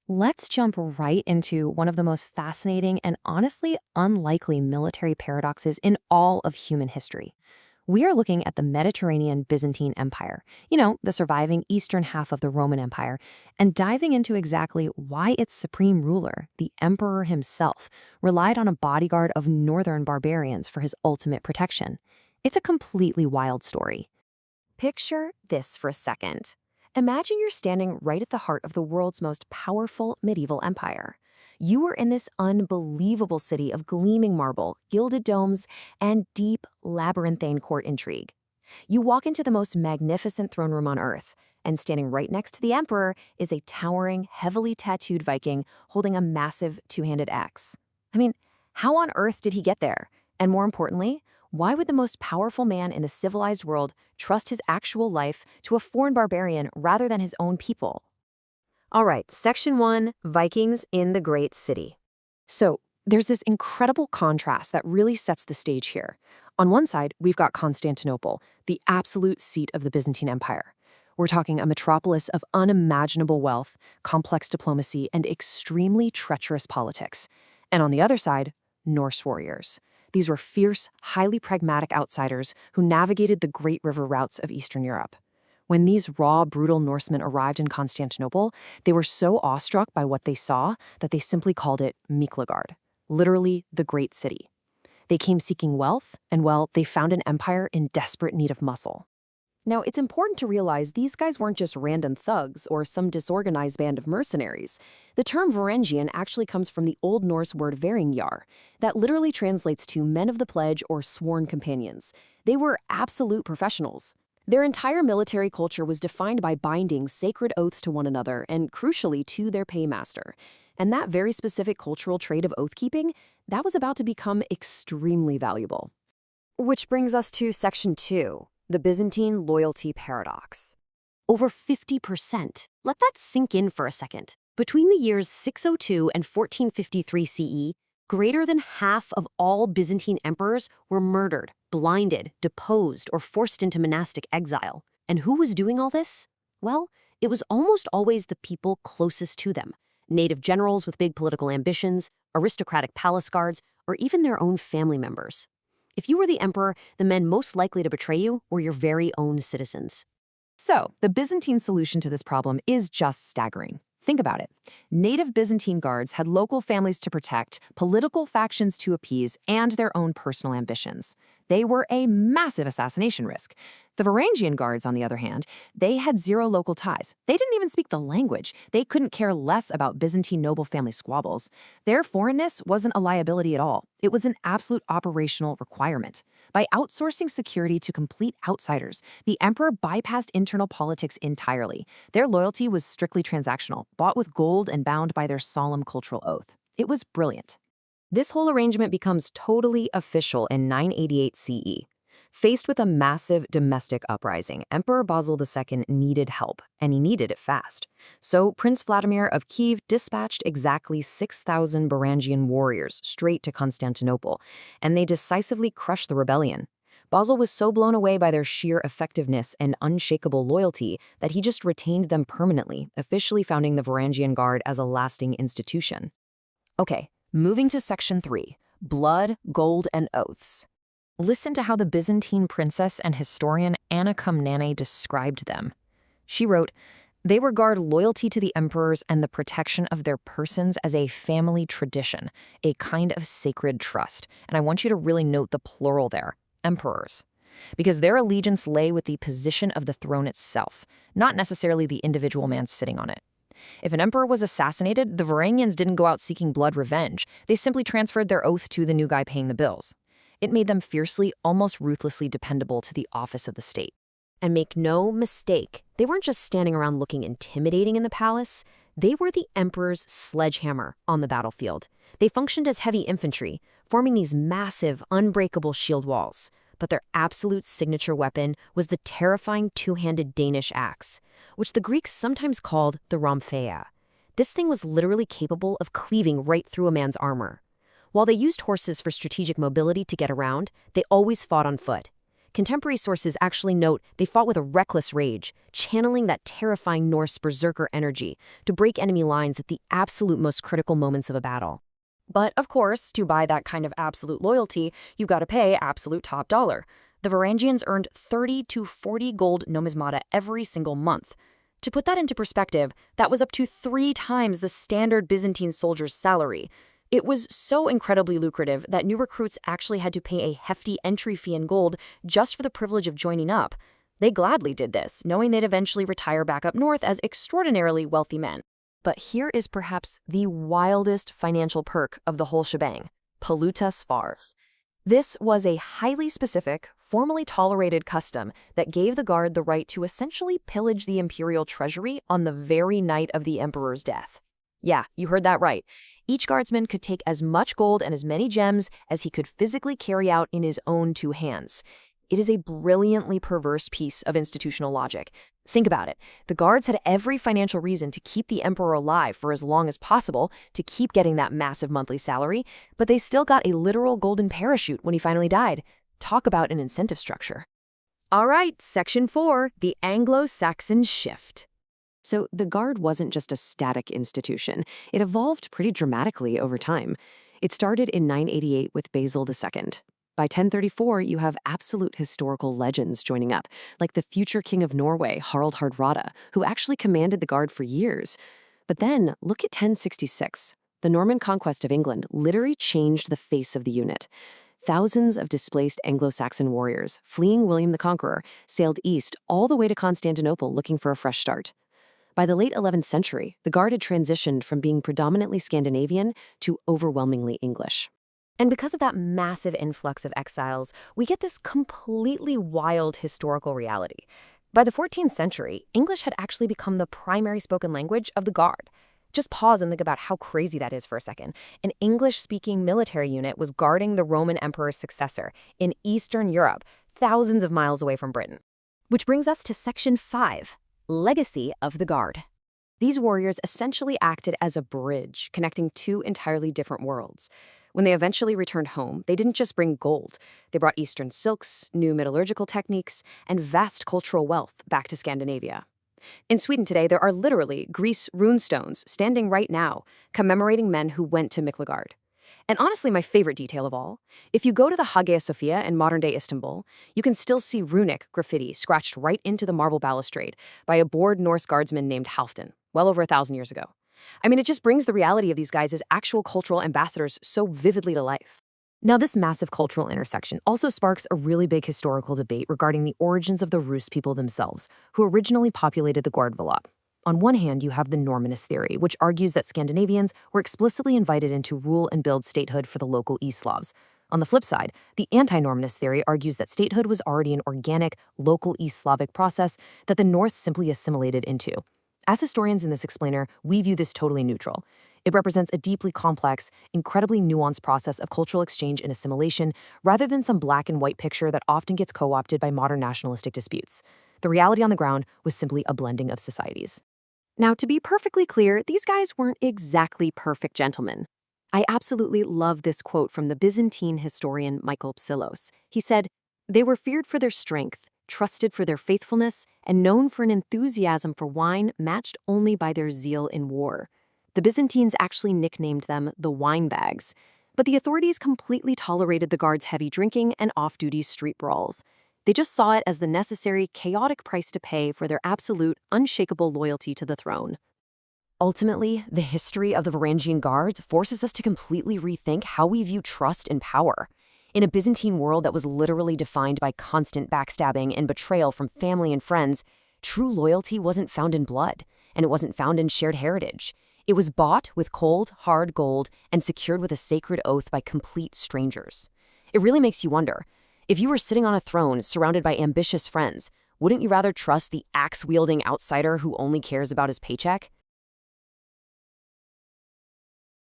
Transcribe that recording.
Let's jump right into one of the most fascinating and honestly unlikely military paradoxes in all of human history. We are looking at the Mediterranean Byzantine Empire, the surviving eastern half of the Roman Empire, and diving into exactly why its supreme ruler, the emperor himself, relied on a bodyguard of northern barbarians for his ultimate protection. It's a completely wild story. Picture this for a second. Imagine you're standing right at the heart of the world's most powerful medieval empire. You are in this unbelievable city of gleaming marble, gilded domes, and deep, labyrinthine court intrigue. You walk into the most magnificent throne room on earth, and standing right next to the emperor is a towering, heavily tattooed Viking holding a massive two-handed axe. I mean, how on earth did he get there? And more importantly, why would the most powerful man in the civilized world trust his actual life to a foreign barbarian rather than his own people? All right, Section 1, Vikings in the Great City. So, there's this incredible contrast that really sets the stage here. On one side, we've got Constantinople, the absolute seat of the Byzantine Empire. We're talking a metropolis of unimaginable wealth, complex diplomacy, and extremely treacherous politics. And on the other side, Norse warriors. These were fierce, highly pragmatic outsiders who navigated the great river routes of Eastern Europe. When these raw, brutal Norsemen arrived in Constantinople, they were so awestruck by what they saw that they simply called it Miklagard, literally the Great City. They came seeking wealth, and well, they found an empire in desperate need of muscle. Now, it's important to realize these guys weren't just random thugs or some disorganized band of mercenaries. The term Varangian actually comes from the Old Norse word Varangiar, that literally translates to men of the pledge or sworn companions. They were absolute professionals. Their entire military culture was defined by binding sacred oaths to one another and, crucially, to their paymaster. And that very specific cultural trait of oath-keeping, that was about to become extremely valuable. Which brings us to Section 2. The Byzantine loyalty paradox. Over 50%. Let that sink in for a second. Between the years 602 and 1453 CE, greater than half of all Byzantine emperors were murdered, blinded, deposed, or forced into monastic exile. And who was doing all this? Well, it was almost always the people closest to them. Native generals with big political ambitions, aristocratic palace guards, or even their own family members. If you were the emperor, the men most likely to betray you were your very own citizens. So, the Byzantine solution to this problem is just staggering. Think about it. Native Byzantine guards had local families to protect, political factions to appease, and their own personal ambitions. They were a massive assassination risk. The Varangian Guards, on the other hand, they had zero local ties. They didn't even speak the language. They couldn't care less about Byzantine noble family squabbles. Their foreignness wasn't a liability at all. It was an absolute operational requirement. By outsourcing security to complete outsiders, the emperor bypassed internal politics entirely. Their loyalty was strictly transactional, bought with gold and bound by their solemn cultural oath. It was brilliant. This whole arrangement becomes totally official in 988 CE. Faced with a massive domestic uprising, Emperor Basil II needed help, and he needed it fast. So Prince Vladimir of Kiev dispatched exactly 6,000 Varangian warriors straight to Constantinople, and they decisively crushed the rebellion. Basil was so blown away by their sheer effectiveness and unshakable loyalty that he just retained them permanently, officially founding the Varangian Guard as a lasting institution. Okay, moving to Section 3, Blood, Gold, and Oaths. Listen to how the Byzantine princess and historian Anna Komnene described them. She wrote, "They regard loyalty to the emperors and the protection of their persons as a family tradition, a kind of sacred trust." And I want you to really note the plural there, emperors, because their allegiance lay with the position of the throne itself, not necessarily the individual man sitting on it. If an emperor was assassinated, the Varangians didn't go out seeking blood revenge. They simply transferred their oath to the new guy paying the bills. It made them fiercely, almost ruthlessly dependable to the office of the state. And make no mistake, they weren't just standing around looking intimidating in the palace. They were the emperor's sledgehammer on the battlefield. They functioned as heavy infantry, forming these massive, unbreakable shield walls. But their absolute signature weapon was the terrifying two-handed Danish axe, which the Greeks sometimes called the rhomphaea. This thing was literally capable of cleaving right through a man's armor. While they used horses for strategic mobility to get around, they always fought on foot. Contemporary sources actually note they fought with a reckless rage, channeling that terrifying Norse berserker energy to break enemy lines at the absolute most critical moments of a battle. But, of course, to buy that kind of absolute loyalty, you've got to pay absolute top dollar. The Varangians earned 30 to 40 gold numismata every single month. To put that into perspective, that was up to 3 times the standard Byzantine soldier's salary. It was so incredibly lucrative that new recruits actually had to pay a hefty entry fee in gold just for the privilege of joining up. They gladly did this, knowing they'd eventually retire back up north as extraordinarily wealthy men. But here is perhaps the wildest financial perk of the whole shebang: polluta svar. This was a highly specific, formally tolerated custom that gave the guard the right to essentially pillage the imperial treasury on the very night of the emperor's death. Yeah, you heard that right. Each guardsman could take as much gold and as many gems as he could physically carry out in his own 2 hands. It is a brilliantly perverse piece of institutional logic. Think about it. The guards had every financial reason to keep the emperor alive for as long as possible, to keep getting that massive monthly salary, but they still got a literal golden parachute when he finally died. Talk about an incentive structure. All right, Section 4, the Anglo-Saxon shift. So the Guard wasn't just a static institution. It evolved pretty dramatically over time. It started in 988 with Basil II. By 1034, you have absolute historical legends joining up, like the future king of Norway, Harald Hardrada, who actually commanded the Guard for years. But then, look at 1066. The Norman conquest of England literally changed the face of the unit. Thousands of displaced Anglo-Saxon warriors, fleeing William the Conqueror, sailed east all the way to Constantinople looking for a fresh start. By the late 11th century, the Guard had transitioned from being predominantly Scandinavian to overwhelmingly English. And because of that massive influx of exiles, we get this completely wild historical reality. By the 14th century, English had actually become the primary spoken language of the Guard. Just pause and think about how crazy that is for a second. An English-speaking military unit was guarding the Roman emperor's successor in Eastern Europe, thousands of miles away from Britain. Which brings us to Section 5, Legacy of the Guard. These warriors essentially acted as a bridge connecting 2 entirely different worlds. When they eventually returned home, they didn't just bring gold. They brought Eastern silks, new metallurgical techniques, and vast cultural wealth back to Scandinavia. In Sweden today, there are literally Greece runestones standing right now, commemorating men who went to Miklagard. And honestly, my favorite detail of all, if you go to the Hagia Sophia in modern-day Istanbul, you can still see runic graffiti scratched right into the marble balustrade by a bored Norse guardsman named Halfdan, well over 1,000 years ago. I mean, it just brings the reality of these guys as actual cultural ambassadors so vividly to life. Now, this massive cultural intersection also sparks a really big historical debate regarding the origins of the Rus people themselves, who originally populated the Guardvala. On one hand, you have the Normanist theory, which argues that Scandinavians were explicitly invited in to rule and build statehood for the local East Slavs. On the flip side, the anti-Normanist theory argues that statehood was already an organic, local East Slavic process that the North simply assimilated into. As historians in this explainer, we view this totally neutral. It represents a deeply complex, incredibly nuanced process of cultural exchange and assimilation, rather than some black and white picture that often gets co-opted by modern nationalistic disputes. The reality on the ground was simply a blending of societies. Now, to be perfectly clear, these guys weren't exactly perfect gentlemen. I absolutely love this quote from the Byzantine historian Michael Psilos. He said, "They were feared for their strength, trusted for their faithfulness, and known for an enthusiasm for wine matched only by their zeal in war." The Byzantines actually nicknamed them the wine bags. But the authorities completely tolerated the Guards' heavy drinking and off-duty street brawls. They just saw it as the necessary, chaotic price to pay for their absolute, unshakable loyalty to the throne. Ultimately, the history of the Varangian Guards forces us to completely rethink how we view trust and power. In a Byzantine world that was literally defined by constant backstabbing and betrayal from family and friends, true loyalty wasn't found in blood, and it wasn't found in shared heritage. It was bought with cold, hard gold and secured with a sacred oath by complete strangers. It really makes you wonder, if you were sitting on a throne surrounded by ambitious friends, wouldn't you rather trust the axe-wielding outsider who only cares about his paycheck?